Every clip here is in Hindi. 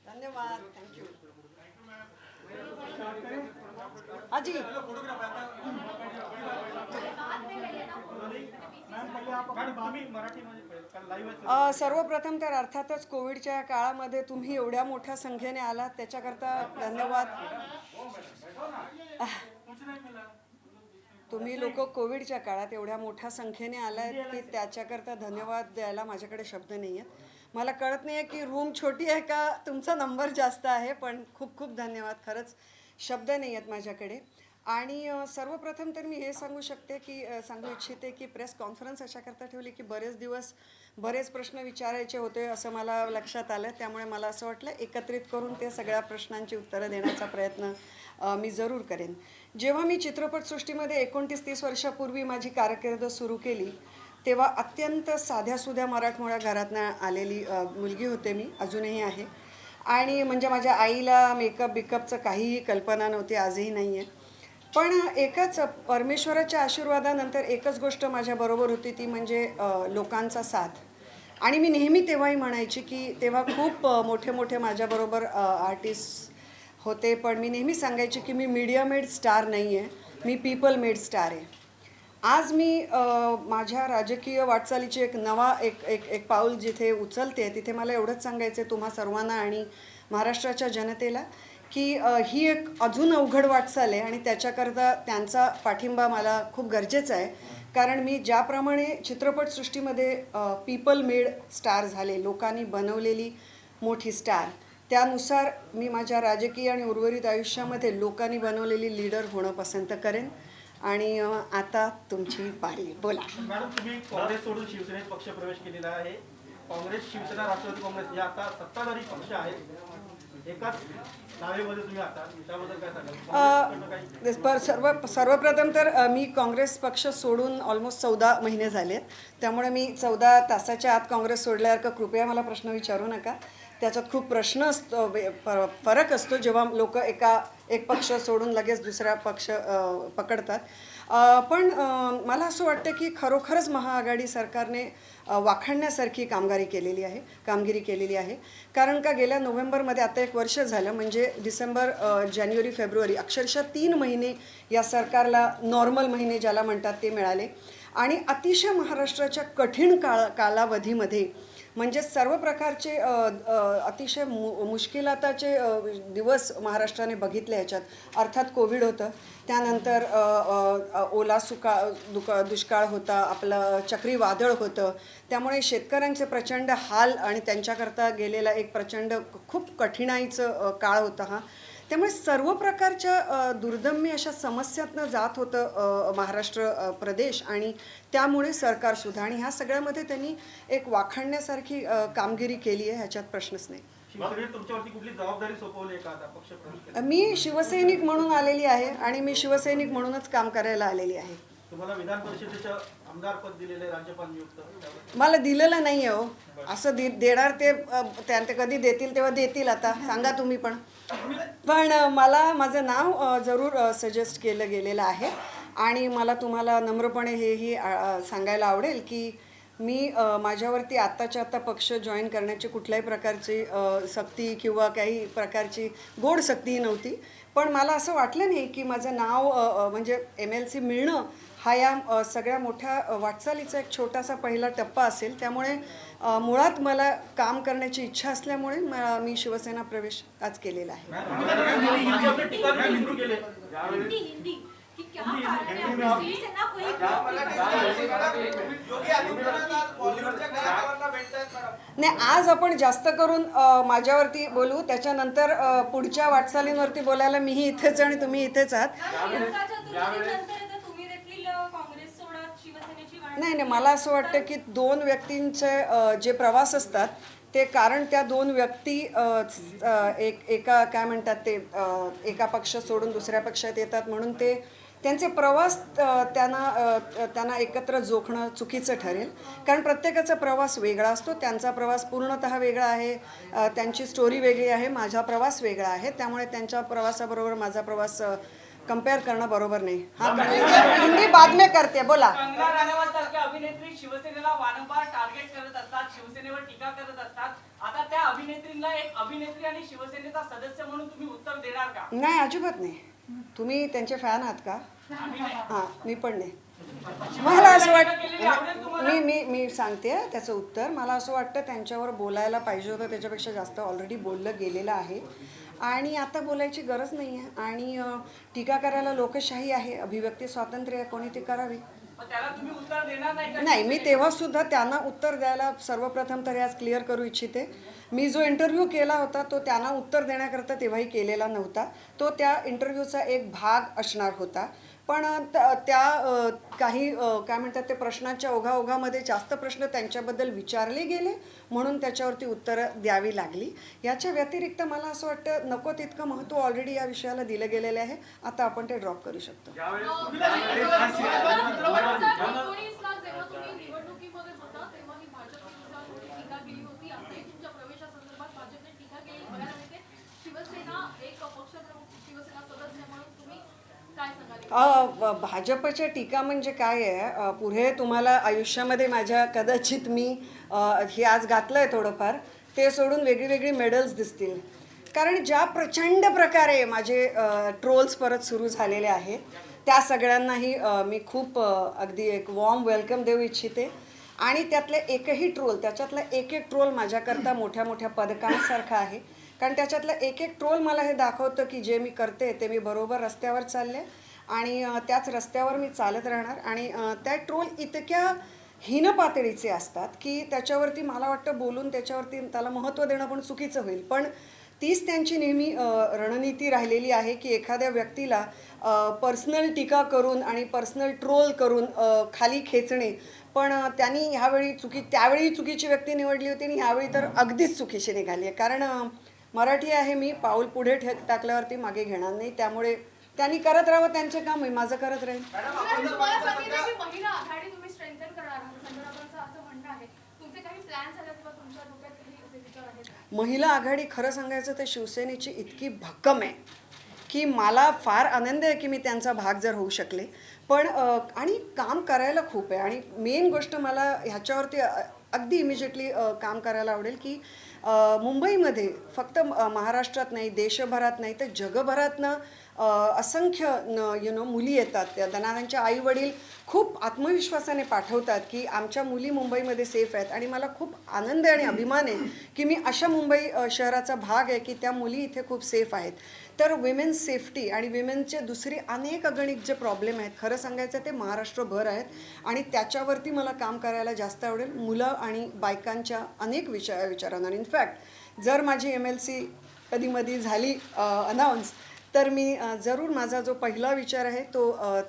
धन्यवाद, थैंक यू। हाँ जी, सर्वप्रथम तर अर्थातच कोविडच्या काळामध्ये तुम्ही एवढ्या मोठ्या संख्येने आलात त्याच्याकरता धन्यवाद। तुम्ही लोक कोविडच्या काळात एवढ्या मोठ्या संख्येने आलात की त्याच्याकरता धन्यवाद द्यायला माझ्याकडे शब्द नाही आहेत। मला कळत नाही आहे की रूम छोटी आहे का तुमचा नंबर जास्त आहे, पण खूप खूप धन्यवाद। खरंच शब्द नाही आहेत माझ्याकडे। आणि सर्वप्रथम तर मी हे सांगू इच्छिते की प्रेस कॉन्फरन्स अशाकरता ठेवली की बरेच दिवस बरेच प्रश्न विचारायचे होते असं मला लक्षात आलं। त्यामुळे मला असं वाटलं एकत्रित करून ते सगळ्या प्रश्नांची उत्तरं देण्याचा प्रयत्न मी जरूर करेन। जेव्हा मी चित्रपटसृष्टीमध्ये 29-30 वर्षापूर्वी माझी कारकीर्द सुरू केली तेव्हा अत्यंत साध्यासुध्या मराठमोळ्या घरातनं आलेली मुलगी होते मी, अजूनही आहे। आणि म्हणजे माझ्या आईला मेकअप बिकअपचं काहीही कल्पना नव्हती, आजही नाही आहे। पण एकच परमेश्वराच्या आशीर्वादानंतर एकच गोष्ट माझ्याबरोबर होती, ती म्हणजे लोकांचा साथ। आणि मी नेहमी तेव्हाही म्हणायची की तेव्हा खूप मोठे मोठे माझ्याबरोबर आर्टिस्ट होते, पण मी नेहमी सांगायची की मी मीडिया मेड स्टार नाही आहे, मी पीपल मेड स्टार आहे। आज मी माझ्या राजकीय वाटचालीची एक पाऊल जिथे उचलते तिथे मला एवढंच सांगायचं आहे तुम्हा सर्वांना आणि महाराष्ट्राच्या जनतेला की ही एक अजून अवघड वाटचाल आहे आणि त्याच्याकरता त्यांचा पाठिंबा मला खूप गरजेचा आहे। कारण मी ज्याप्रमाणे चित्रपटसृष्टीमध्ये पीपल मेड स्टार झाले, लोकांनी बनवलेली मोठी स्टार, त्यानुसार मी माझ्या राजकीय आणि उर्वरित आयुष्यामध्ये लोकांनी बनवलेली लीडर होणं पसंत करेन। आणि आता तुमची पारी, बोला। मॅडम, तुम्ही काँग्रेस सोडून शिवसेनेत पक्ष प्रवेश केलेला आहे। काँग्रेस, शिवसेना, राष्ट्रवादी काँग्रेस या आता सत्ताधारी पक्ष आहेत, एकाच नावेमध्ये तुम्ही आता त्याबद्दल काय सांगाल? सर्वप्रथम तर मी काँग्रेस पक्ष सोडून ऑलमोस्ट 14 महिने झाले, त्यामुळे मी 14 तासाच्या आत काँग्रेस सोडल्यासारखं कृपया मला प्रश्न विचारू नका। त्याच्यात खूप प्रश्न असतो, फरक असतो जेव्हा लोक एक पक्ष सोडून लगेच दुसरा पक्ष पकडतात। पण मला असं वाटतं की खरोखरच महाआघाडी सरकारने वाखाणण्यासारखी कामगिरी केलेली आहे। कारण का गेल्या नोव्हेंबरमध्ये आता 1 वर्ष झालं, म्हणजे डिसेंबर, जानेवारी, फेब्रुवारी अक्षरशः 3 महिने या सरकारला नॉर्मल महिने ज्याला म्हणतात ते मिळाले। आणि अतिशय महाराष्ट्राच्या कठीण कालावधीमध्ये म्हणजे सर्व प्रकारचे अतिशय मुश्किलाताचे दिवस महाराष्ट्राने बघितले। ह्याच्यात अर्थात कोविड होतं, त्यानंतर दुष्काळ होता, आपलं चक्रीवादळ होतं, त्यामुळे शेतकऱ्यांचे प्रचंड हाल आणि त्यांच्याकरता गेलेला एक प्रचंड खूप कठीणाईचं काळ होता हा। त्यामुळे सर्व प्रकारच्या दुर्दम्य अशा समस्यातनं जात होतं महाराष्ट्र प्रदेश, आणि त्यामुळे सरकारसुद्धा, आणि ह्या सगळ्यामध्ये त्यांनी एक वाखाणण्यासारखी कामगिरी केली आहे, ह्याच्यात प्रश्नच नाही। तुमच्यावरती कुठली जबाबदारी सोपवली का आता पक्ष प्रवेश? मी शिवसैनिक म्हणून आलेली आहे आणि मी शिवसैनिक म्हणूनच काम करायला आलेली आहे। तुम्हाला विधान परिषदेचं आमदार पद दिलेले राज्यपाल नियुक्त? मला दिलेलं नाही आहे हो, असं देणार ते कधी देतील तेव्हा देतील, आता सांगा तुम्ही। पण मला माझं नाव जरूर सजेस्ट केलं गेलेलं आहे आणि मला तुम्हाला नम्रपणे हेही सांगायला आवडेल की मी माझ्यावरती आत्ताच्या आत्ता पक्ष जॉईन करण्याची कुठल्याही प्रकारची सक्ती किंवा काही प्रकारची गोड सक्तीही नव्हती। पण मला असं वाटलं नाही की माझं नाव म्हणजे MLC मिळणं हा या सगळ्या मोठ्या वाटचालीचा एक छोटासा पहिला टप्पा असेल। त्यामुळे मुळात मला काम करण्याची इच्छा असल्यामुळे मी शिवसेना प्रवेश आज केलेला आहे। नाही, आज आपण जास्त करून माझ्यावरती बोलू, त्याच्यानंतर पुढच्या वाटचालींवरती बोलायला मीही इथेच आणि तुम्ही इथेच आहात। नाही, मला असं वाटतं की 2 व्यक्तींचे जे प्रवास असतात ते, कारण त्या 2 व्यक्ती एका काय म्हणतात ते एका पक्ष सोडून दुसऱ्या पक्षात येतात, म्हणून त्यांचे प्रवास त्यांना एकत्र जोखणं चुकीचं ठरेल। कारण प्रत्येकाचा प्रवास वेगळा असतो, त्यांचा प्रवास पूर्णतः वेगळा आहे, त्यांची स्टोरी वेगळी आहे, माझा प्रवास वेगळा आहे। त्यामुळे त्यांच्या प्रवासाबरोबर माझा प्रवास कंपेअर करणं बरोबर नाही। हिंदी बाद में करते, बोला। कंगना रनौत सारख्या अभिनेत्री शिवसेनेला वारंवार टार्गेट करत असतात, शिवसेनेवर टीका करत असतात. आता त्या अभिनेत्रीला एक अभिनेत्री आणि शिवसेनेचा सदस्य म्हणून तुम्ही उत्तर देणार का? नाही, अजिबात नाही. तुम्ही त्यांचे फॅन आहात का? आम्ही नाही. हां, मी पण नाही. मला असं केलेली आवडेल तुम्हाला? मी सांगते त्याचं उत्तर. मला असं वाटतं त्यांच्यावर बोलायला पाहिजे होतं, त्याच्यापेक्षा जास्त ऑलरेडी बोललं गेलेलं आहे आणि आता बोलायची गरज नाही आहे. आणि टीका करायला लोकशाही आहे, अभिव्यक्ती स्वातंत्र्य आहे, कोणी ती करावी. मग त्याला तुम्ही उत्तर देणार नाही का? नाही, मी तेव्हा सुद्धा त्यांना उत्तर द्यायला सर्वप्रथम तरी आज क्लिअर करू इच्छिते. मी जो इंटरव्ह्यू केला होता तो त्यांना उत्तर देण्याकरता तेव्हाही केलेला नव्हता. तो त्या इंटरव्ह्यूचा एक भाग असणार होता. पण त्या काही काय म्हणतात ते प्रश्नांच्या ओघाओघामध्ये जास्त प्रश्न त्यांच्याबद्दल विचारले गेले म्हणून त्याच्यावरती उत्तरं द्यावी लागली. याच्या व्यतिरिक्त मला असं वाटतं नको तितकं महत्त्व ऑलरेडी या विषयाला दिलं गेलेलं आहे. आता आपण ते ड्रॉप करू शकतो. 19ला जेव्हा तुम्ही निवडणुकीमध्ये होता तेव्हा ही भाजपने टीका केली होती. आताही तुमच्या प्रवेशासंदर्भात भाजपने टीका केली. बघायला मिळते शिवसेना एक पक्षप्रमुख शिवसेना सदस्य म्हणून तुम्ही काय सांगाल? भाजपच्या टीका म्हणजे काय आहे, पुढे तुम्हाला आयुष्यामध्ये माझ्या कदाचित मी हे आज घातलं आहे थोडंफार, ते सोडून वेगळी वेगळी मेडल्स दिसतील. कारण ज्या प्रचंड प्रकारे माझे ट्रोल्स परत सुरू झालेले आहेत त्या सगळ्यांनाही मी खूप अगदी एक वॉर्म वेलकम देऊ इच्छिते. आणि त्यातले एकही ट्रोल, त्याच्यातला एक एक ट्रोल माझ्याकरता मोठ्या मोठ्या पदकांसारखा आहे. कारण त्याच्यातलं एक एक ट्रोल मला हे दाखवतं की जे मी करते ते मी बरोबर रस्त्यावर चालले आणि त्याच रस्त्यावर मी चालत राहणार. आणि त्या ट्रोल इतक्या हीन पातळीचे असतात की त्याच्यावरती मला वाटतं बोलून त्याच्यावरती त्याला महत्त्व देणं पण चुकीचं होईल. पण तीच त्यांची नेहमी रणनीती राहिलेली आहे की एखाद्या व्यक्तीला पर्सनल टीका करून आणि पर्सनल ट्रोल करून खाली खेचणे. पण त्यांनी ह्यावेळी त्यावेळी चुकीची व्यक्ती निवडली होती आणि ह्यावेळी तर अगदीच चुकीची निघाली आहे. कारण मराठी आहे मी, पाऊल पुढे टाकल्यावरती मागे घेणार नाही. त्यामुळे त्यांनी करत राहावं त्यांचे काम, मी माझं करत राहील. तुम्हाला सांगितलं की महिला आघाडी तुम्ही स्ट्रेंथन करणार आहात संदर्भाचं असं म्हणणं आहे. तुमचे काही प्लॅन्स आहेत किंवा तुमच्या डोक्यात काही असे विचार आहेत? महिला आघाडी खरं सांगायचं तर शिवसेनेची इतकी भक्कम आहे की मला फार आनंद आहे की मी त्यांचा भाग जर होऊ शकले. पण आणि काम करायला खूप आहे. आणि मेन गोष्ट मला ह्याच्यावरती अगदी इमिजिएटली काम करायला आवडेल की मुंबईमध्ये फक्त महाराष्ट्रात नाही, देशभरात नाही तर जगभरातनं असंख्य मुली येतात. त्यांना त्यांच्या आईवडील खूप आत्मविश्वासाने पाठवतात की आमच्या मुली मुंबईमध्ये सेफ आहेत. आणि मला खूप आनंद आहे आणि अभिमान आहे की मी अशा मुंबई शहराचा भाग आहे की त्या मुली इथे खूप सेफ आहेत. तर विमेन्स सेफ्टी आणि विमेनचे दुसरे अनेक अगणित जे प्रॉब्लेम आहेत खरं सांगायचं ते महाराष्ट्रभर आहेत. आणि त्याच्यावरती मला काम करायला जास्त आवडेल. मुलं आणि बायकांच्या अनेक विचारांना. इनफॅक्ट जर माझी MLC कधीमधी झाली अनाऊन्स तर मी जरूर माझा जो पहिला विचार आहे तो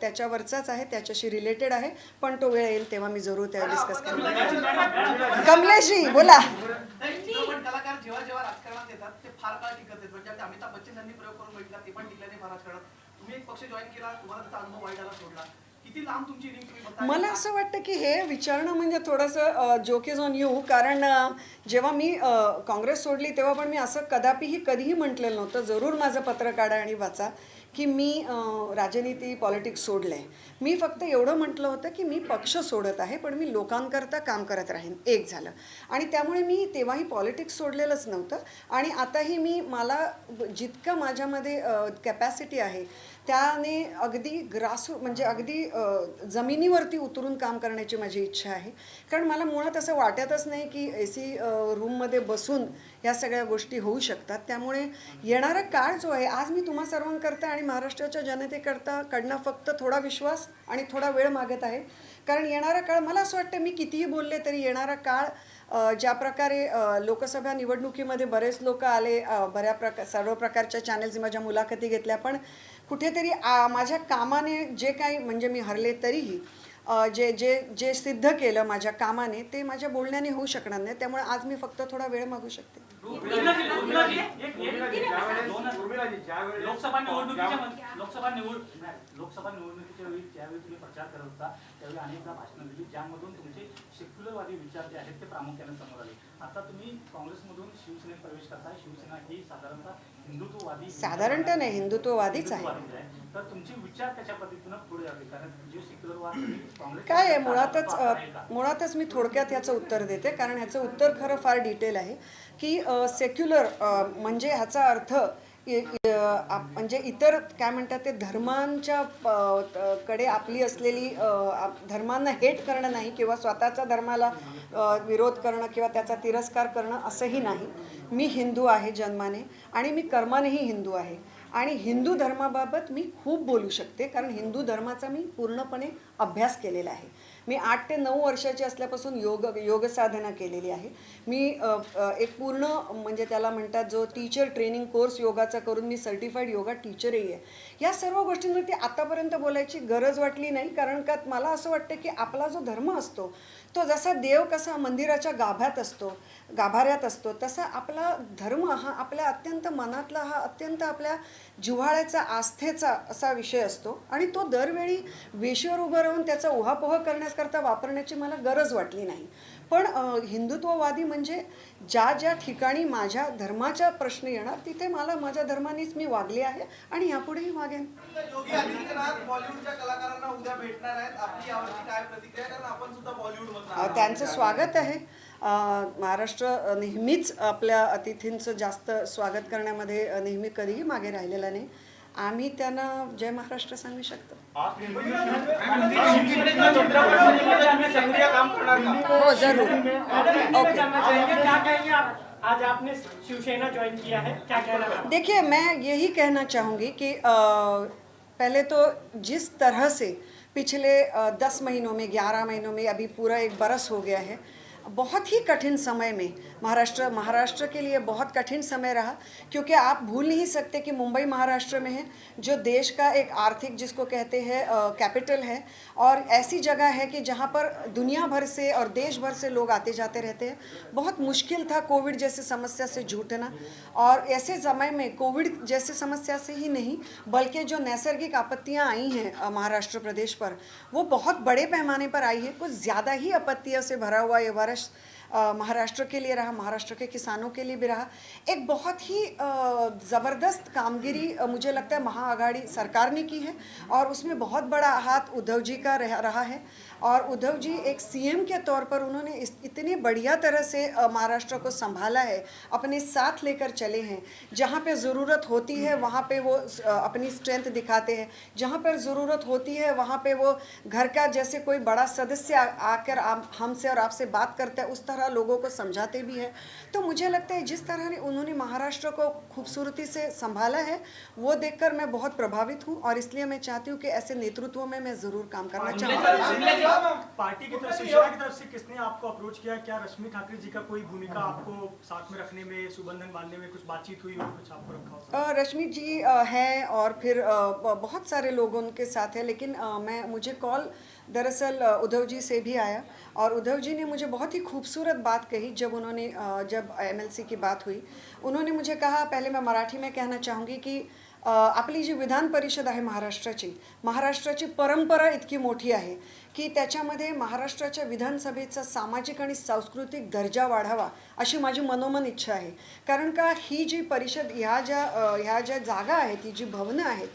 त्याच्यावरचाच आहे, त्याच्याशी रिलेटेड आहे. पण तो वेळ येईल तेव्हा मी जरूर त्या डिस्कस करेन. कमलेशजी बोला. चित्रपट कलाकार जेव्हा जेव्हा राजकारणात येतात ते फार काळ टिकत आहेत. म्हणजे आता अमिताभ बच्चन यांनी प्रयोग करून बघितला, ते पण टिकले नाही फार राजकारणात. तुम्ही एक पक्ष जॉईन केला, तुम्हाला त्याचा अनुभव वाईट आला, सोडला. किती लांब तुमची लिंक तुम्ही बघताय? मला असं वाटतं की हे विचारणं म्हणजे थोडंसं जोक इज ऑन यू. कारण जेव्हा मी काँग्रेस सोडली तेव्हा पण मी असं कधीही म्हटलेलं नव्हतं. जरूर माझं पत्र काढा आणि वाचा की मी राजनीती पॉलिटिक्स सोडलं आहे. मी फक्त एवढं म्हटलं होतं की मी पक्ष सोडत आहे पण मी लोकांकरता काम करत राहीन. एक झालं. आणि त्यामुळे मी तेव्हाही पॉलिटिक्स सोडलेलंच नव्हतं. आणि आताही मला जितकं माझ्यामध्ये कॅपॅसिटी आहे त्याने अगदी म्हणजे अगदी जमिनीवरती उतरून काम करण्याची माझी इच्छा आहे. कारण मला मुळात असं वाटतच नाही की AC रूममध्ये बसून ह्या सगळ्या गोष्टी होऊ शकतात. त्यामुळे येणारा काळ जो आहे, आज मी तुम्हा सर्वांकरता आणि महाराष्ट्राच्या जनतेकडनं फक्त थोडा विश्वास आणि थोडा वेळ मागत आहे. कारण येणारा काळ मला असं वाटतं मी कितीही बोलले तरी येणारा काळ ज्या प्रकारे लोकसभा निवडणुकीमध्ये बरेच लोक आले, सर्व प्रकारच्या चॅनल्सनी माझ्या मुलाखती घेतल्या. पण कुठेतरी माझ्या कामाने जे काही म्हणजे मी हरले तरीही जे जे जे सिद्ध केलं माझ्या कामाने ते माझ्या बोलण्याने होऊ शकणार नाही. त्यामुळे आज मी फक्त थोडा वेळ मागू शकते. लोकसभा निवडणुकीच्या वेळी ज्यावेळी तुम्ही प्रचार करत होता त्यावेळी अनेकदा भाषणं दिली ज्यामधून तुमचे सेक्युलरवादी विचार जे आहेत ते प्रामुख्याने समोर आले. आता तुम्ही काँग्रेसमधून शिवसेनेत प्रवेश करताय. शिवसेना ही साधारणतः हिंदुत्ववादी साधारणतः नाही, हिंदुत्ववादीच आहे. हिंदुत्ववादी आहे. तर तुमचे विचार त्याच्या पद्धतीनं पुढे जावे, कारण जे सेक्युलरवाद काँग्रेस काय आहे मुळातच मी थोडक्यात ह्याचं उत्तर देते, कारण ह्याचं उत्तर खरं फार डिटेल आहे की सेक्युलर म्हणजे ह्याचा अर्थ म्हणजे इतर काय म्हणतात ते धर्मांच्या कडे आपली असलेली धर्मांना हेट करणं नाही किंवा स्वतःच्या धर्माला विरोध करणं किंवा त्याचा तिरस्कार करणं असंही नाही. मी हिंदू आहे जन्माने आणि मी कर्मानेही हिंदू आहे आणि हिंदू धर्माबाबत मी खूप बोलू शकते, कारण हिंदू धर्माचा मी पूर्णपणे अभ्यास केलेला आहे. मी 8 ते 9 वर्षाची असल्यापासून योग साधना केलेली आहे. मी एक पूर्ण म्हणजे त्याला म्हणतात जो टीचर ट्रेनिंग कोर्स योगाचा करून मी सर्टिफाईड योगा टीचरही आहे. या सर्व गोष्टींवरती आतापर्यंत बोलायची गरज वाटली नाही, कारण का मला असं वाटतं की आपला जो धर्म असतो तो जसा देव कसा मंदिराच्या गाभाऱ्यात असतो तसा आपला धर्म हा आपल्या अत्यंत मनातला, हा अत्यंत आपल्या जिव्हाळ्याचा, आस्थेचा असा विषय असतो आणि तो दरवेळी वेशीवर उभं राहून त्याचा उहापोह करण्याकरता वापरण्याची मला गरज वाटली नाही. पण हिंदुत्ववादी म्हणजे ज्या ठिकाणी माझ्या धर्माचा प्रश्न येणार तिथे मला माझ्या धर्मानेच मी वागले आहे आणि यापुढेही वागेन. योगी आदित्यनाथ बॉलिवूडच्या कलाकारांना उद्या भेटणार आहेत. आपली यावरची काय प्रतिक्रिया, कारण आपण सुद्धा बॉलिवूडमधून त्यांचं स्वागत आहे. महाराष्ट्र नेहमीच आपल्या अतिथींचं जास्त स्वागत करण्यामध्ये नेहमी कधीही मागे राहिलेला नाही. आम्ही त्यांना जय महाराष्ट्र सांगू शकतो. हो जरूर. ओके. आज आपने शिवसेना ज्वाइन किया है, क्या कहना है? देखिए मैं यही कहना चाहूँगी कि पहले तो जिस तरह से पिछले 10 महीनों में 11 महीनों में अभी पूरा 1 बरस हो गया है, बहुत ही कठिन समय में महाराष्ट्र के लिए बहुत कठिन समय रहा, क्योंकि आप भूल नहीं सकते कि मुंबई महाराष्ट्र में है, जो देश का एक आर्थिक जिसको कहते हैं कैपिटल है और ऐसी जगह है कि जहाँ पर दुनिया भर से और देश भर से लोग आते जाते रहते हैं. बहुत मुश्किल था कोविड जैसे समस्या से जूझना, और ऐसे समय में कोविड जैसे समस्या से ही नहीं बल्कि जो नैसर्गिक आपत्तियाँ आई हैं महाराष्ट्र प्रदेश पर वो बहुत बड़े पैमाने पर आई है. कुछ ज़्यादा ही आपत्तियों से भरा हुआ ये वर्ष महाराष्ट्र के लिए रहा, महाराष्ट्र के किसानों के लिए भी रहा. एक बहुत ही ज़बरदस्त कामगिरी मुझे लगता है महाआघाड़ी सरकार ने की है और उसमें बहुत बड़ा हाथ उद्धव जी का रहा है. और उद्धव जी एक सीएम के तौर पर उन्होंने इतनी बढ़िया तरह से महाराष्ट्र को संभाला है, अपने साथ लेकर चले हैं. जहाँ पे ज़रूरत होती है वहाँ पे वो अपनी स्ट्रेंथ दिखाते हैं, जहाँ पर ज़रूरत होती है वहाँ पे वो घर का जैसे कोई बड़ा सदस्य आकर हमसे और आपसे बात करता है उस तरह लोगों को समझाते भी हैं. तो मुझे लगता है जिस तरह उन्होंने महाराष्ट्र को खूबसूरती से संभाला है वो देखकर मैं बहुत प्रभावित हूँ, और इसलिए मैं चाहती हूँ कि ऐसे नेतृत्व में मैं ज़रूर काम करना चाहूँगी. पार्टी की तरफ से, शिवसेना की तरफ से किसने आपको अप्रोच किया? क्या रश्मि ठाकरे जी का कोई भूमिका आपको साथ में रखने में, सुबंधन बांधने में कुछ बातचीत हुई और कुछ आपको रखा हो? रश्मि जी हैं और फिर बहुत सारे लोग उनके साथ हैं, लेकिन मुझे कॉल दरअसल उद्धव जी से भी आया और उद्धव जी ने मुझे बहुत ही खूबसूरत बात कही. जब MLC की बात हुई उन्होंने मुझे कहा, पहले मैं मराठी में कहना चाहूँगी की आपली जी विधान परिषद आहे महाराष्ट्राची परंपरा इतकी मोठी आहे की त्याच्यामध्ये महाराष्ट्राच्या विधानसभेचा सामाजिक आणि सांस्कृतिक दर्जा वाढावा अशी माझी मनोमन इच्छा आहे. कारण का ही जी परिषद ह्या ज्या जागा आहेत, ही जी भवनं आहेत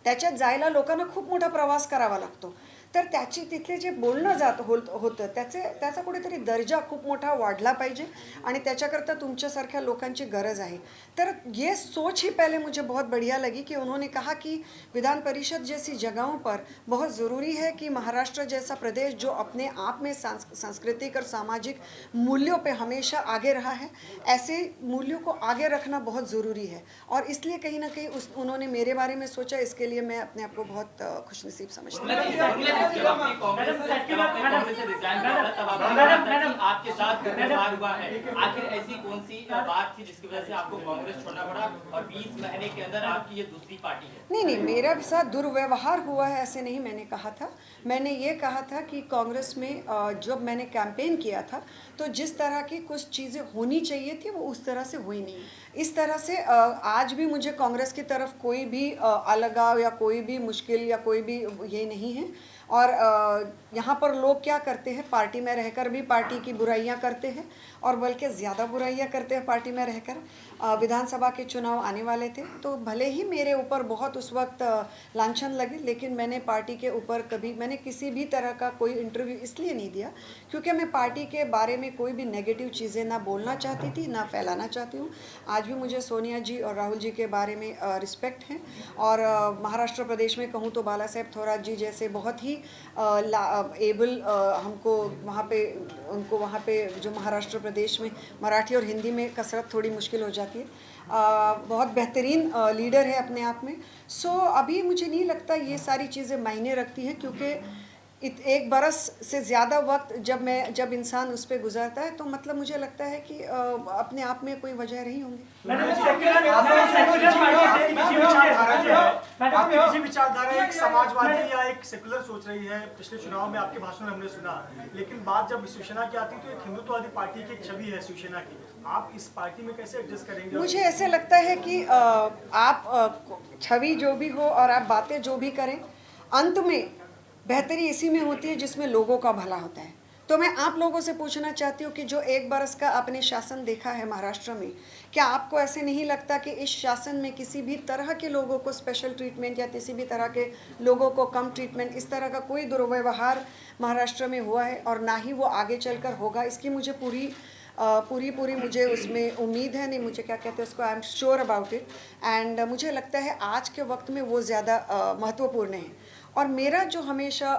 त्याच्यात जायला लोकांना खूप मोठा प्रवास करावा लागतो. तर तिथले जे बोलणं होतं त्याचा कुठेतरी दर्जा खूप मोठा वाढला पाहिजे आणि त्याच्याकरता तुमच्यासारख्या लोकांची गरज आहे. तर ये सोच ही पहले मुझे बहुत बढ़िया लगी कि उन्होंने कहा कि विधान परिषद जैसी जगहों पर बहुत ज़रूरी है कि महाराष्ट्र जैसा प्रदेश जो अपने आप में सांस्कृतिक और सामाजिक मूल्यों पे हमेशा आगे रहा है, ऐसे मूल्यों को आगे रखना बहुत ज़रूरी है. और इसलिए कहीं ना कहीं उन्होंने मेरे बारे में सोचा. इसके लिए मैं अपने आप को बहुत खुशनसीब समझती हूँ. जब आपने कांग्रेस से रिजाइन किया था तब आपने आपके साथ व्यवहार हुआ है. आखिर ऐसी कौन सी बात थी जिसकी वजह से आपको कांग्रेस छोड़ना पड़ा और 20 महीने के अंदर आपकी ये दूसरी पार्टी है? नहीं, मेरा साथ दुर्व्यवहार हुआ है ऐसे नहीं मैंने कहा था. मैंने ये कहा था कि कांग्रेस में जब मैंने कैंपेन किया था तो जिस तरह की कुछ चीज़ें होनी चाहिए थी वो उस तरह से हुई नहीं. इस तरह से आज भी मुझे कांग्रेस की तरफ कोई भी अलगाव या कोई भी मुश्किल या कोई भी ये नहीं है. और यहाँ पर लोग क्या करते हैं, पार्टी में रहकर भी पार्टी की बुराइयाँ करते हैं और बल्कि ज़्यादा बुराइयाँ करते हैं पार्टी में रहकर। विधानसभा के चुनाव आने वाले थे तो भले ही मेरे ऊपर बहुत उस वक्त लांछन लगे, लेकिन मैंने पार्टी के ऊपर मैंने किसी भी तरह का कोई इंटरव्यू इसलिए नहीं दिया क्योंकि मैं पार्टी के बारे में कोई भी नेगेटिव चीज़ें ना बोलना चाहती थी ना फैलाना चाहती हूँ। आज भी मुझे सोनिया जी और राहुल जी के बारे में रिस्पेक्ट है और महाराष्ट्र प्रदेश में कहूँ तो बाला साहेब थोरात जी जैसे बहुत ही एबल हमको उनको वहाँ पे जो महाराष्ट्र प्रदेश में मराठी और हिंदी में कसरत थोड़ी मुश्किल हो जाती है, बहुत बेहतरीन लीडर है अपने आप में। सो अभी मुझे नहीं लगता ये सारी चीज़ें मायने रखती हैं क्योंकि एक बरस से ज़्यादा वक्त जब इंसान उस पर गुजारता है तो मतलब मुझे लगता है कि अपने आप में कोई वजह रही होंगी। आपकी निजी विचारधारा एक समाजवादी या एक सेकुलर सोच रही है, पिछले चुनाव में आपके भाषण में हमने सुना, लेकिन बात जब शिवसेना की आती है तो एक हिंदुत्ववादी पार्टी की एक छवि है शिवसेना की, आप इस पार्टी में कैसे एडजस्ट करेंगे? मुझे ऐसे लगता है कि आप छवि जो भी हो और आप बातें जो भी करें, अंत में बेहतरी इसी में होती है जिसमें लोगों का भला होता है। तो मैं आप लोगों से पूछना चाहती हूँ कि जो एक बरस का आपने शासन देखा है महाराष्ट्र में, क्या आपको ऐसे नहीं लगता कि इस शासन में किसी भी तरह के लोगों को स्पेशल ट्रीटमेंट या किसी भी तरह के लोगों को कम ट्रीटमेंट, इस तरह का कोई दुर्व्यवहार महाराष्ट्र में हुआ है और ना ही वो आगे चलकर होगा? इसकी मुझे पूरी मुझे उसमें उम्मीद है, नहीं मुझे क्या कहते हैं उसको, आई am sure about it. And मुझे लगता है आज के वक्त में वो ज़्यादा महत्वपूर्ण है। और मेरा जो हमेशा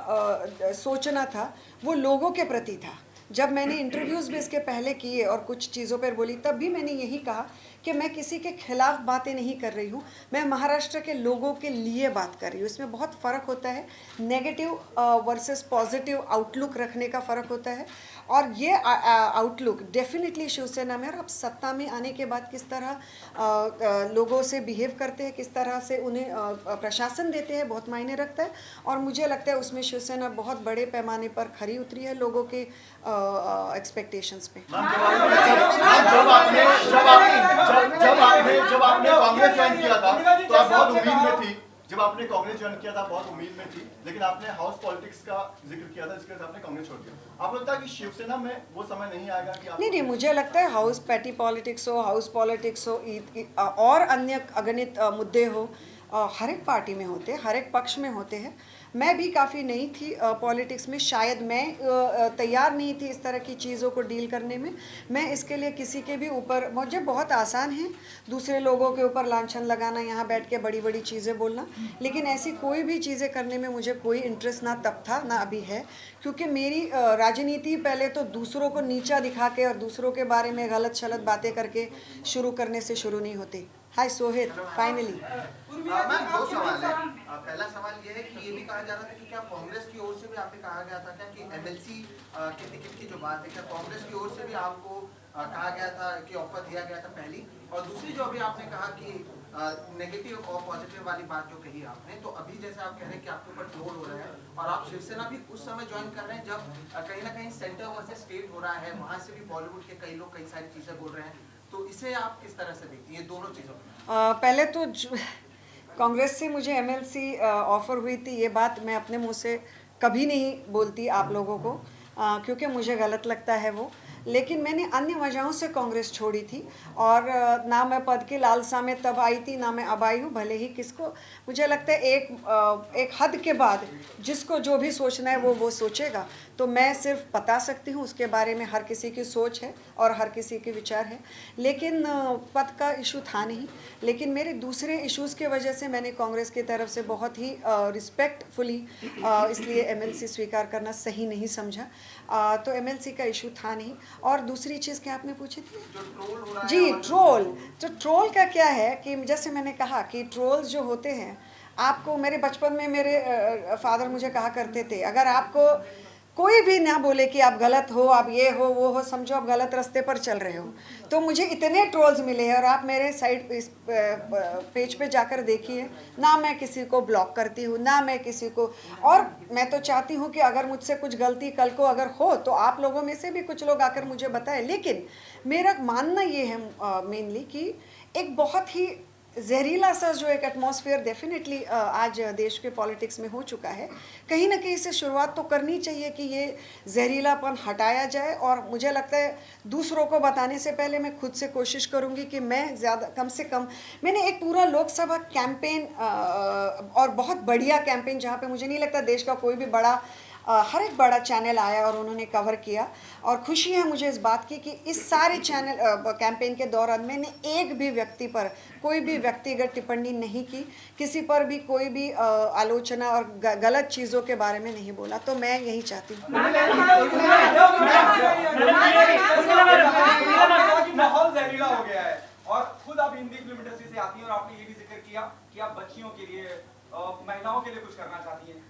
सोचना था वो लोगों के प्रति था। जब मैंने इंटरव्यूज़ भी इसके पहले किए और कुछ चीज़ों पर बोली, तब भी मैंने यही कहा कि मैं किसी के खिलाफ बातें नहीं कर रही हूँ, मैं महाराष्ट्र के लोगों के लिए बात कर रही हूँ। इसमें बहुत फ़र्क होता है, नेगेटिव वर्सेस पॉजिटिव आउटलुक रखने का फ़र्क होता है। और ये आउटलुक डेफिनेटली शिवसेना में, और अब सत्ता में आने के बाद किस तरह लोगों से बिहेव करते हैं, किस तरह से उन्हें प्रशासन देते हैं, बहुत मायने रखता है। और मुझे लगता है उसमें शिवसेना बहुत बड़े पैमाने पर खरी उतरी है लोगों के एक्सपेक्टेशंस पे। जब आपने कांग्रेस ज्वाइन किया था तो आप बहुत उम्मीद में थी, जब आपने कांग्रेस ज्वाइन किया था बहुत उम्मीद में थी, लेकिन आपने हाउस पॉलिटिक्स का जिक्र किया था, इसके बाद आपने कांग्रेस छोड़ दिया। आपको लगता है कि शिवसेना में वो समय नहीं आएगा कि आप? नहीं, मुझे लगता है हाउस पैटी पॉलिटिक्स हो, हाउस पॉलिटिक्स हो और अन्य अगणित मुद्दे हो, हर एक पार्टी में होते हैं, हर एक पक्ष में होते हैं। मैं भी काफ़ी नई थी पॉलिटिक्स में, शायद मैं तैयार नहीं थी इस तरह की चीज़ों को डील करने में। मैं इसके लिए किसी के भी ऊपर, मुझे बहुत आसान है दूसरे लोगों के ऊपर लांछन लगाना, यहाँ बैठ के बड़ी बड़ी चीज़ें बोलना, लेकिन ऐसी कोई भी चीज़ें करने में मुझे कोई इंटरेस्ट ना तब था ना अभी है, क्योंकि मेरी राजनीति पहले तो दूसरों को नीचा दिखा के और दूसरों के बारे में गलत शलत बातें करके शुरू करने से शुरू नहीं होती। हाय सोहित, फाइनली मैम दो सवाल है। पहला सवाल ये है कि ये भी कहा जा रहा था कि क्या कांग्रेस की ओर से भी आपने कहा गया था क्या कि एमएलसी के टिकट की जो बात है, क्या कांग्रेस की ओर से भी आपको कहा गया था कि ऑफर दिया गया था पहली? और दूसरी जो अभी आपने कहा कि नेगेटिव और पॉजिटिव वाली बात जो कही आपने, तो अभी जैसे आप कह रहे हैं कि आपके ऊपर ट्रोल हो रहा है और आप शिवसेना भी उस समय ज्वाइन कर रहे हैं जब कहीं ना कहीं सेंटर वर्सेस स्टेट हो रहा है, वहाँ से भी बॉलीवुड के कई लोग कई सारी चीज़ें बोल रहे हैं, तो इसे आप किस तरह से देखती हैं दोनों चीज़ों? पहले तो कांग्रेस से मुझे एमएलसी ऑफ़र हुई थी, ये बात मैं अपने मुंह से कभी नहीं बोलती आप लोगों को, क्योंकि मुझे गलत लगता है वो। लेकिन मैंने अन्य वजहों से कांग्रेस छोड़ी थी और ना मैं पद की लालसा में तब आई थी, ना मैं अब आई हूँ। भले ही किसको, मुझे लगता है एक हद के बाद जिसको जो भी सोचना है वो सोचेगा। तो मैं सिर्फ बता सकती हूँ, उसके बारे में हर किसी की सोच है और हर किसी के विचार है, लेकिन पद का इशू था नहीं। लेकिन मेरे दूसरे इश्यूज़ के वजह से मैंने कांग्रेस की तरफ से बहुत ही रिस्पेक्टफुली इसलिए एमएलसी स्वीकार करना सही नहीं समझा। तो एमएलसी का इशू था नहीं। और दूसरी चीज़ क्या आपने पूछी थी? जी, ट्रोल। तो ट्रोल का क्या है कि जैसे मैंने कहा कि ट्रोल्स जो होते हैं, आपको मेरे बचपन में मेरे फादर मुझे कहा करते थे, अगर आपको कोई भी ना बोले कि आप गलत हो, आप ये हो वो हो, समझो आप गलत रास्ते पर चल रहे हो। तो मुझे इतने ट्रोल्स मिले हैं और आप मेरे साइड इस पेज पे जाकर देखिए, ना मैं किसी को ब्लॉक करती हूँ, ना मैं किसी को, और मैं तो चाहती हूँ कि अगर मुझसे कुछ गलती कल को अगर हो तो आप लोगों में से भी कुछ लोग आकर मुझे बताएं। लेकिन मेरा मानना ये है मेनली कि एक बहुत ही जहरीला सा जो एक एटमॉस्फेयर डेफिनेटली आज देश के पॉलिटिक्स में हो चुका है, कहीं ना कहीं से शुरुआत तो करनी चाहिए कि ये जहरीलापन हटाया जाए। और मुझे लगता है दूसरों को बताने से पहले मैं खुद से कोशिश करूँगी कि मैं ज़्यादा कम से कम, मैंने एक पूरा लोकसभा कैंपेन और बहुत बढ़िया कैंपेन, जहाँ पे मुझे नहीं लगता देश का कोई भी बड़ा हर एक बड़ा चैनल आया और उन्होंने कवर किया। और खुशी है मुझे इस बात की कि इस सारे चैनल कैंपेन के दौरान मैंने एक भी व्यक्ति पर कोई भी व्यक्तिगत टिप्पणी नहीं की, किसी पर भी कोई भी आलोचना और गलत चीज़ों के बारे में नहीं बोला। तो मैं यही चाहती हूँ। माहौल जहरीला हो गया है और खुद आप हिंदी फिल्म इंडस्ट्री से आती हैं और आपने ये भी जिक्र किया कि आप बच्चियों के लिए, महिलाओं के लिए कुछ करना चाहती हैं।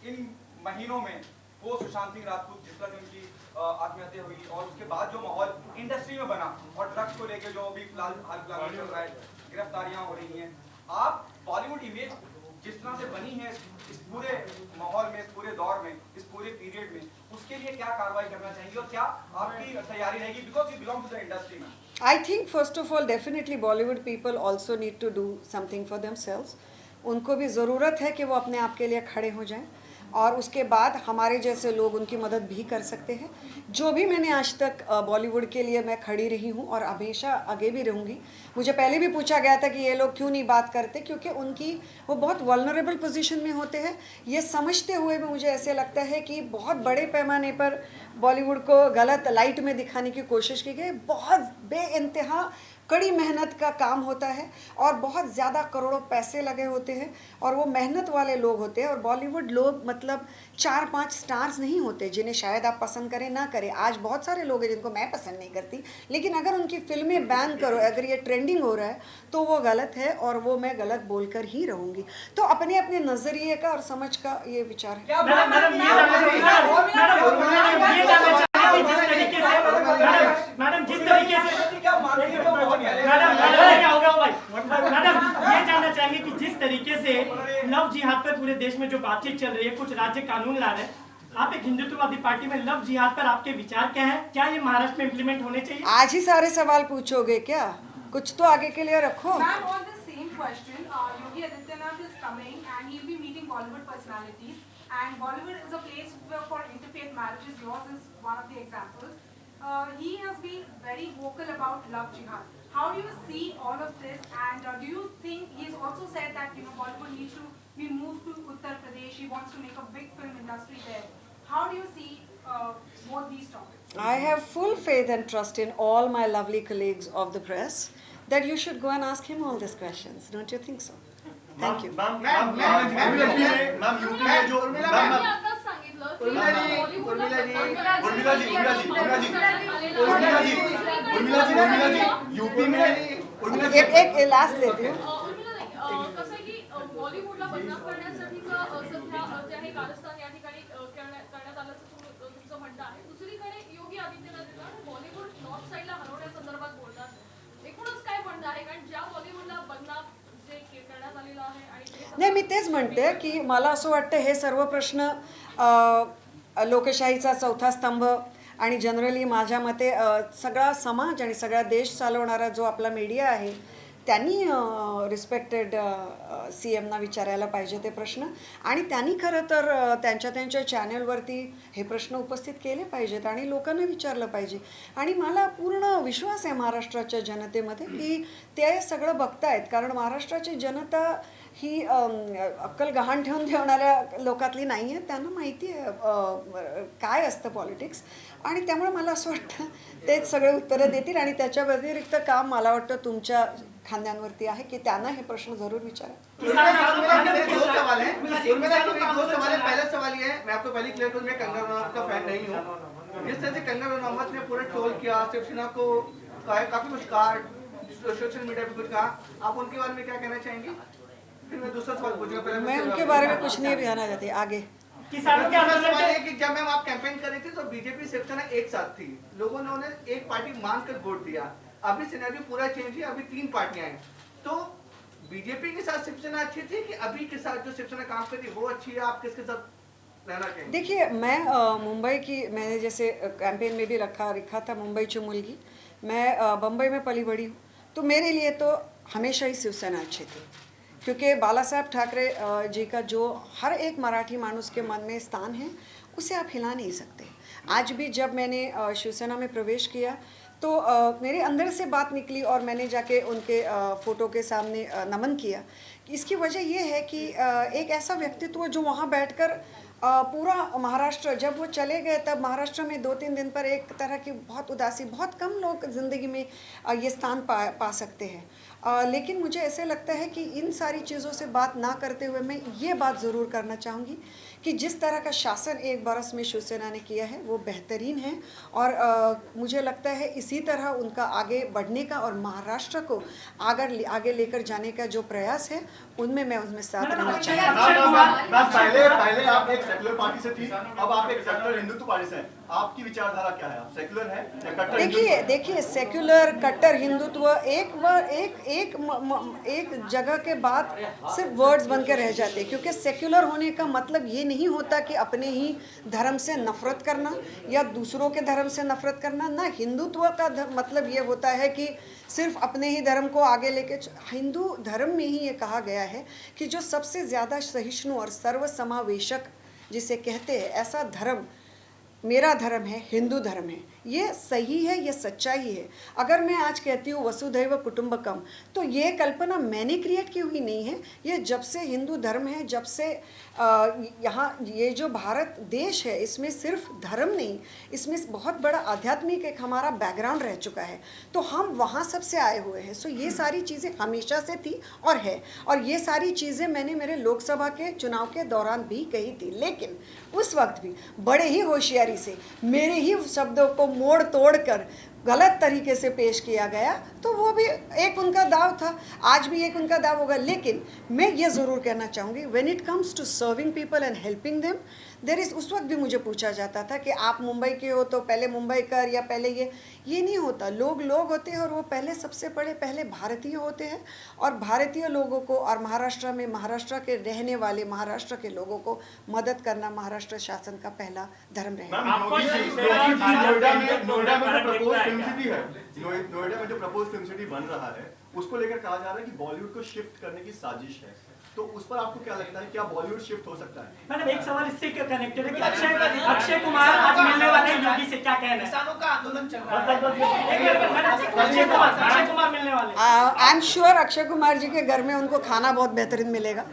इन महीनों में वो सुशांत सिंह राजपूत जिस तरह उनकी आत्महत्या हुई और उसके बाद जो माहौल इंडस्ट्री में बना और ड्रग्स को लेकर जो अभी फिलहाल चल रहा है, गिरफ्तारियां हो रही हैं, आप बॉलीवुड इमेज जिस तरह से बनी है इस पूरे माहौल में, इस पूरे दौर में, इस पूरे पीरियड में, उसके लिए क्या कार्रवाई करना चाहिए और क्या आपकी तैयारी रहेगी, because you belong to the industry में? I think first of all definitely Bollywood people also need to do something for themselves. उनको भी ज़रूरत है कि वो अपने आप के लिए खड़े हो जाएं और उसके बाद हमारे जैसे लोग उनकी मदद भी कर सकते हैं। जो भी मैंने आज तक बॉलीवुड के लिए मैं खड़ी रही हूँ और हमेशा आगे भी रहूँगी। मुझे पहले भी पूछा गया था कि ये लोग क्यों नहीं बात करते, क्योंकि उनकी वो बहुत वल्नरेबल पोजीशन में होते हैं। ये समझते हुए भी मुझे ऐसे लगता है कि बहुत बड़े पैमाने पर बॉलीवुड को गलत लाइट में दिखाने की कोशिश की गई। बहुत बेइंतहा कड़ी मेहनत का काम होता है और बहुत ज़्यादा करोड़ों पैसे लगे होते हैं और वो मेहनत वाले लोग होते हैं। और बॉलीवुड लोग मतलब 4-5 स्टार्स नहीं होते जिन्हें शायद आप पसंद करें ना करें। आज बहुत सारे लोग हैं जिनको मैं पसंद नहीं करती, लेकिन अगर उनकी फिल्में बैन करो, अगर ये ट्रेंडिंग हो रहा है तो वो गलत है और वो मैं गलत बोलकर ही रहूँगी। तो अपने अपने नज़रिए का और समझ का ये विचार है। मैडम जिस तरीके से मैडम ये जानना चाहेंगे कि जिस तरीके से लव जिहाद पर पूरे देश में जो बातचीत चल रही है, कुछ राज्य कानून ला रहे हैं, आप एक हिंदुत्ववादी पार्टी में लव जिहाद पर आपके विचार क्या है? क्या ये महाराष्ट्र में इम्प्लीमेंट होने चाहिए? आज ही सारे सवाल पूछोगे क्या? कुछ तो आगे के लिए रखो। Ma'am, on the same question, Yogi Adityanath is coming and he'll be meeting Bollywood personalities. And Bollywood is a place for interfaith marriages. Yours is one of the examples. He has been very vocal about love jihad. How do you see all of this? And do you think he's also said that Bollywood needs to be moved to Uttar Pradesh? He wants to make a big film industry there. How do you see both these topics? I have full faith and trust in all my lovely colleagues of the press that you should go and ask him all these questions. Don't you think so? Thank you. Ma'am UP में जो मी आताच सांगितलं की उर्मिला जी यूपी में एक लास्ट देती हूँ। कसं आहे की बॉलिवूडला बदनाम करण्यासाठीचं सध्या जे आहे कारस्थान या ठिकाणी करण्यात आल्याचं तुमचं म्हणणं आहे। दुसरीकडे योगी आदित्यनाथ बॉलिवूड नॉर्थ साईडला हलवण्यासंदर्भात बोलतात। एकूणच काय म्हणणं आहे, कारण ज्या बॉलिवूडला बदनाम जे करण्यात आलेलं आहे आणि नाही, मी तेच म्हणते की मला असं वाटतं हे सर्व प्रश्न लोकशाहीचा चौथा स्तंभ आणि जनरली माझ्या मते सगळा समाज आणि सगळा देश चालवणारा जो आपला मीडिया आहे त्यांनी रिस्पेक्टेड CMना विचारायला पाहिजे ते प्रश्न आणि त्यांनी खरं तर त्यांच्या चॅनलवरती हे प्रश्न उपस्थित केले पाहिजेत आणि लोकांना विचारलं पाहिजे। आणि मला पूर्ण विश्वास आहे महाराष्ट्राच्या जनतेमध्ये की ते सगळं बघतायत, कारण महाराष्ट्राची जनता ही अक्कल गहाण ठेवून ठेवणाऱ्या लोकातली नाही आहे। त्यांना माहिती आहे काय असतं पॉलिटिक्स आणि त्यामुळे मला असं वाटतं तेच सगळे उत्तरं देतील आणि त्याच्या व्यतिरिक्त काम मला वाटतं तुमच्या खांद्यांवरती आहे की त्यांना हे प्रश्न जरूर विचारा। दो सवाल है। पहला सवाल ये है, मैं आपको पहले क्लियर करूं, मैं कंगना रनौत का फैन नहीं हूं। जिस तरह से कंगना रनौत ने पूरा ट्रोल किया, शिवसेना को काफी कुछ कहा, सोशल मीडिया पे कुछ कहा, आप उनके बारे में क्या कहना चाहेंगे? फिर मैं दूसरा सवाल पूछूंगा। पहले मैं उनके बारे में कुछ नहीं कहना चाहती। आगे किसानों के सवाल है कि जब मैम आप कैंपेन कर रही थी तो बीजेपी शिवसेना एक साथ थी, लोगों ने उन्हें एक पार्टी मानकर वोट दिया। अभी सिनेरियो पूरा चेंज है, अभी 3 पार्टियां हैं। तो बीजेपी के साथ शिवसेना अच्छी थी कि अभी के साथ जो शिवसेना काम कर रही है वो अच्छी है? आप किसके साथ रहना चाहेंगे? देखिए, मैं मुंबई की, मैंने जैसे कैंपेन में भी रखा था मुंबई की मुलगी, मैं बम्बई में पली बड़ी हूँ, तो मेरे लिए तो हमेशा ही शिवसेना अच्छी थी, क्योंकि बाला साहब ठाकरे जी का जो हर एक मराठी मानुस के मन में स्थान है उसे आप हिला नहीं सकते। आज भी जब मैंने शिवसेना में प्रवेश किया तो मेरे अंदर से बात निकली और मैंने जाके उनके फ़ोटो के सामने नमन किया। इसकी वजह ये है कि एक ऐसा व्यक्तित्व जो वहाँ बैठकर पूरा महाराष्ट्र, जब वो चले गए तब महाराष्ट्र में 2-3 दिन पर एक तरह की बहुत उदासी, बहुत कम लोग ज़िंदगी में ये स्थान पा सकते हैं। लेकिन मुझे ऐसे लगता है कि इन सारी चीज़ों से बात ना करते हुए मैं ये बात ज़रूर करना चाहूँगी कि जिस तरह का शासन 1 बरस में शिवसेना ने किया है वो बेहतरीन है, और मुझे लगता है इसी तरह उनका आगे बढ़ने का और महाराष्ट्र को आगे लेकर जाने का जो प्रयास है उनमें मैं उसमें साथ रहना चाहूँगी। पहले आप एक सेक्युलर पार्टी से थी, अब आप एक सेक्युलर हिंदुत्व पार्टी से हैं। आपकी विचारधारा क्या है? आप सेक्युलर हैं या कट्टर हिंदुत्व? देखिए सेक्युलर कट्टर हिंदुत्व एक जगह के बाद सिर्फ वर्ड्स बन के रह जाते हैं, क्योंकि सेक्युलर होने का मतलब ये नहीं होता कि अपने ही धर्म से नफरत करना या दूसरों के धर्म से नफरत करना ना। हिंदुत्व का मतलब ये होता है कि सिर्फ अपने ही धर्म को आगे लेके, हिंदू धर्म में ही ये कहा गया है कि जो सबसे ज़्यादा सहिष्णु और सर्वसमावेशक जिसे कहते हैं, ऐसा धर्म मेरा धर्म है, हिंदू धर्म है। ये सही है, ये सच्चाई है। अगर मैं आज कहती हूँ वसुधैव कुटुंबकम, तो ये कल्पना मैंने क्रिएट की हुई नहीं है। ये जब से हिंदू धर्म है, जब से यहाँ ये जो भारत देश है, इसमें सिर्फ धर्म नहीं, इसमें बहुत बड़ा आध्यात्मिक एक हमारा बैकग्राउंड रह चुका है। तो हम वहाँ सब से आए हुए हैं। सो ये सारी चीज़ें हमेशा से थी और है, और ये सारी चीज़ें मैंने मेरे लोकसभा के चुनाव के दौरान भी कही थी। लेकिन उस वक्त भी बड़े ही होशियारी से मेरे ही शब्दों को मोड़ तोड़ कर गलत तरीके से पेश किया गया, तो वो भी एक उनका दाव था, आज भी एक उनका दाव होगा। लेकिन मैं ये ज़रूर कहना चाहूँगी, when it comes to serving people and helping them, there is, उस वक्त भी मुझे पूछा जाता था कि आप मुंबई के हो तो पहले मुंबई कर, या पहले ये नहीं होता। लोग होते हैं और वो पहले सबसे पहले भारतीय होते हैं, और भारतीय लोगों को और महाराष्ट्र में महाराष्ट्र के रहने वाले महाराष्ट्र के लोगों को मदद करना महाराष्ट्र शासन का पहला धर्म नोएडा में जो प्रपोज फिल्म सिटी बन रहा है उसको लेकर कहा जा रहा है कि बॉलीवुड को शिफ्ट करने की साजिश है, तो उस पर आपको क्या लगता है, क्या बॉलीवुड शिफ्ट हो सकता है? मैडम एक सवाल इससे कनेक्टेड है कि अक्षय कुमार आज मिलने वाले हैं योगी से, क्या कहना है? किसानों का आंदोलन चल रहा है, अक्षय कुमार मिलने वाले हैं। I am sure Akshay Kumar ji के घर में उनको खाना बहुत बेहतरीन मिलेगा।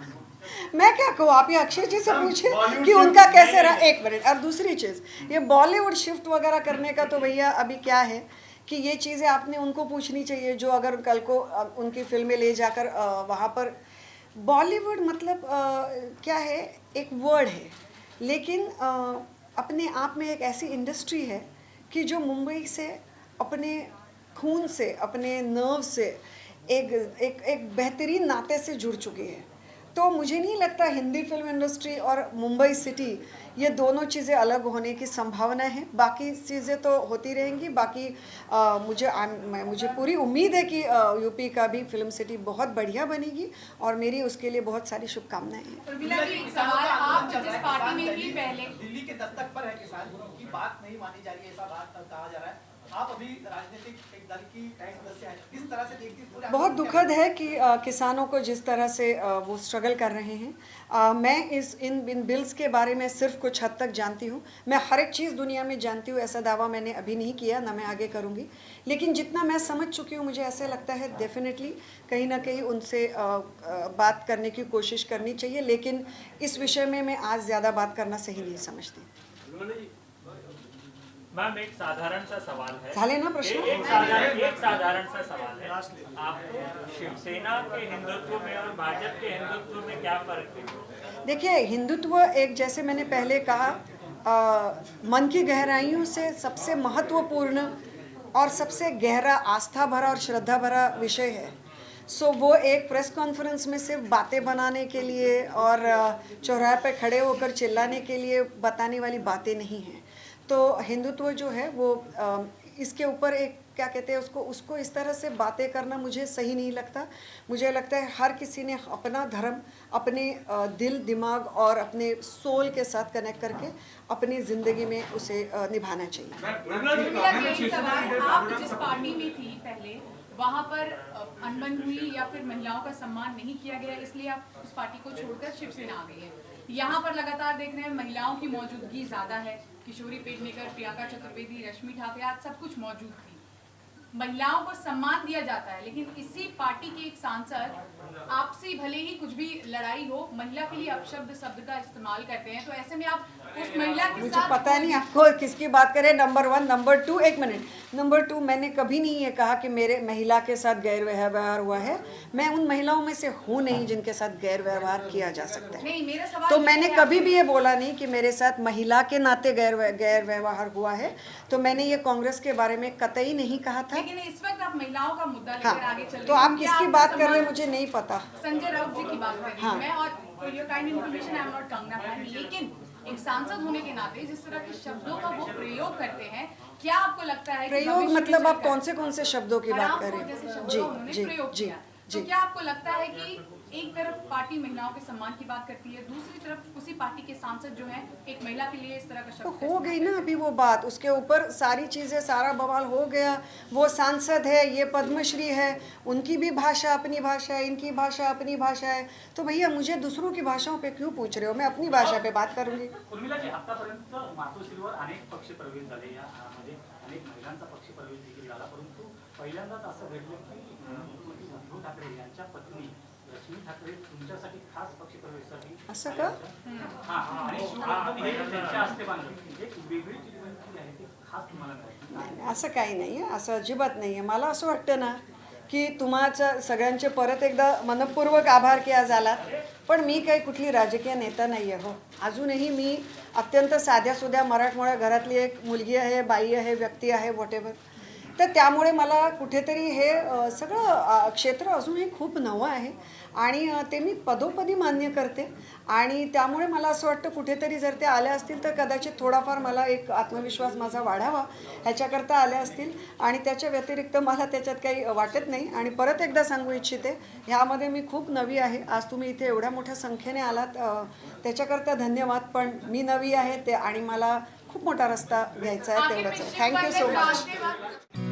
मैं क्या कहूँ, आप ये अक्षय जी से पूछे कि उनका कैसे रहा। एक मिनट। और दूसरी चीज़, ये बॉलीवुड शिफ्ट वगैरह करने का तो भैया अभी क्या है कि ये चीज़ें आपने उनको पूछनी चाहिए जो अगर कल को उनकी फिल्में ले जाकर वहाँ पर, बॉलीवुड मतलब क्या है, एक वर्ड है, लेकिन अपने आप में एक ऐसी इंडस्ट्री है कि जो मुंबई से अपने खून से, अपने नर्व से एक बेहतरीन नाते से जुड़ चुकी है। तो मुझे नहीं लगता हिंदी फिल्म इंडस्ट्री और मुंबई सिटी ये दोनों चीज़ें अलग होने की संभावना है। बाकी चीज़ें तो होती रहेंगी। बाकी मुझे पूरी उम्मीद है कि यूपी का भी फिल्म सिटी बहुत बढ़िया बनेगी, और मेरी उसके लिए बहुत सारी शुभकामनाएं हैं। दिल्ली के दस्तक पर है किसान की बात नहीं मानी जा रही है, ऐसा बात कहा जा रहा है। आप अभी राजनीतिक एक दल की सदस्य हैं, किस तरह से देखती हैं? बहुत दुखद है कि किसानों को जिस तरह से वो स्ट्रगल कर रहे हैं। मैं इन बिल्स के बारे में सिर्फ कुछ हद तक जानती हूँ। मैं हर एक चीज़ दुनिया में जानती हूँ, ऐसा दावा मैंने अभी नहीं किया, ना मैं आगे करूँगी। लेकिन जितना मैं समझ चुकी हूँ, मुझे ऐसे लगता है डेफिनेटली कहीं ना कहीं उनसे बात करने की कोशिश करनी चाहिए। लेकिन इस विषय में मैं आज ज़्यादा बात करना सही नहीं समझती। मैम एक साधारण सा सवाल है, झाले ना प्रश्न? एक साधारण सा सवाल है, आपको शिवसेना के हिंदुत्व में और भाजपा के हिंदुत्व में क्या फर्क है? देखिए, हिंदुत्व एक, जैसे मैंने पहले कहा, मन की गहराइयों से सबसे महत्वपूर्ण और सबसे गहरा आस्था भरा और श्रद्धा भरा विषय है। सो वो एक प्रेस कॉन्फ्रेंस में सिर्फ बातें बनाने के लिए और चौराहे पे खड़े होकर चिल्लाने के लिए बताने वाली बातें नहीं हैं। तो हिंदुत्व जो है वो इसके ऊपर एक, क्या कहते हैं उसको इस तरह से बातें करना मुझे सही नहीं लगता। मुझे लगता है हर किसी ने अपना धर्म अपने दिल, दिमाग और अपने सोल के साथ कनेक्ट करके अपनी ज़िंदगी में उसे निभाना चाहिए। आप जिस पार्टी में थी पहले, वहाँ पर अनबन हुई या फिर महिलाओं का सम्मान नहीं किया गया, इसलिए आप उस पार्टी को छोड़कर शिवसेना आ गई है। यहाँ पर लगातार देख रहे हैं महिलाओं की मौजूदगी ज़्यादा है। किशोरी पेडनेकर, प्रियंका चतुर्वेदी, रश्मि ठाकरे आज सब कुछ मौजूद थी। महिलाओं को सम्मान दिया जाता है, लेकिन इसी पार्टी के एक सांसद आपसी भले ही कुछ भी लड़ाई हो, महिला के लिए अपशब्द शब्द का इस्तेमाल करते हैं। तो ऐसे में आप उस महिला के मुझे साथ पता नहीं आपको किसकी बात करें। नंबर 1, नंबर 2, एक मिनट, नंबर 2, मैंने कभी नहीं ये कहा कि मेरे महिला के साथ गैर व्यवहार हुआ है। मैं उन महिलाओं में से हूँ नहीं जिनके साथ गैर व्यवहार किया जा सकता है। नहीं, मेरा सवाल तो ये मैंने है कभी भी ये बोला नहीं कि मेरे साथ महिला के नाते गैर व्यवहार हुआ है। तो मैंने ये कांग्रेस के बारे में कतई नहीं कहा था। लेकिन इस वक्त आप महिलाओं का मुद्दा लेकर आगे चल रहे हैं। तो आप क्या किसकी आपका बात कर रहे हैं सम्मान- मुझे नहीं पता। संजय राउत जी की बात कर रही हूँ हाँ। मैं, और for your kind information I am not Kangana fan, लेकिन एक सांसद होने के नाते जिस तरह के शब्दों का वो प्रयोग करते हैं, क्या आपको लगता है कि प्रयोग भविष्य में मतलब आप चलकर कौन से शब्दों की बात कर हरामखोर रहे जैसे हैं? शब्दों का उन्होंने जी प्रयोग जी किया। जी तो क्या आपको लगता है कि एक तरफ पार्टी महिलाओं के सम्मान की बात करती है, दूसरी तरफ उसी पार्टी के सांसद जो हैं एक महिला के लिए इस तरह का तो शब्द हो गई ना अभी वो बात, उसके ऊपर सारी चीज़ें, सारा बवाल हो गया। वो सांसद है, ये पद्मश्री है, उनकी भी भाषा अपनी भाषा है, इनकी भाषा अपनी भाषा है। तो भैया मुझे दूसरों की भाषाओं पे क्यों पूछ रहे हो? मैं अपनी भाषा पे बात करूंगी। उर्मिलाजी, आतापर्यंत मातोश्रीवर अनेक पक्ष प्रवेश झाले, यामध्ये अनेक महिलांचा पक्ष प्रवेश देखील झाला, परंतु पहिल्यांदाच असं घडलं की मुख्यमंत्री उद्धव ठाकरे यांच्या पत्नी रश्मी ठाकरे तुमच्यासाठी खास पक्ष प्रवेशासाठी असं का? आणि शिवरात्री हे त्यांच्या हस्ते बांधलं, एक वेगळी ट्रीटमेंट आहे ती खास तुम्हाला मिळाली. नाही, असं काही नाही आहे, असं अजिबात नाही आहे. मला असं वाटतं ना की तुम्हाला सगळ्यांचे परत एकदा मनपूर्वक आभार की आज आलात. पण मी काही कुठली राजकीय नेता नाही आहे. हो, अजूनही मी अत्यंत साध्यासुध्या मराठमोळ्या घरातली एक मुलगी आहे, बाई आहे, व्यक्ती आहे, व्हॉटेवर. तर त्यामुळे मला कुठेतरी हे सगळं क्षेत्र अजूनही खूप नवं आहे आणि ते मी पदोपदी मान्य करते. आणि त्यामुळे मला असं वाटतं कुठेतरी जर ते आल्या असतील तर कदाचित थोडाफार मला एक आत्मविश्वास माझा वाढावा ह्याच्याकरता आल्या असतील. आणि त्याच्या व्यतिरिक्त मला त्याच्यात काही वाटत नाही. आणि परत एकदा सांगू इच्छिते, ह्यामध्ये मी खूप नवी आहे. आज तुम्ही इथे एवढ्या मोठ्या संख्येने आलात त्याच्याकरता धन्यवाद. पण मी नवी आहे ते आणि मला खूप मोठा रस्ता घ्यायचा आहे, तेवढंच आहे. Thank you so much.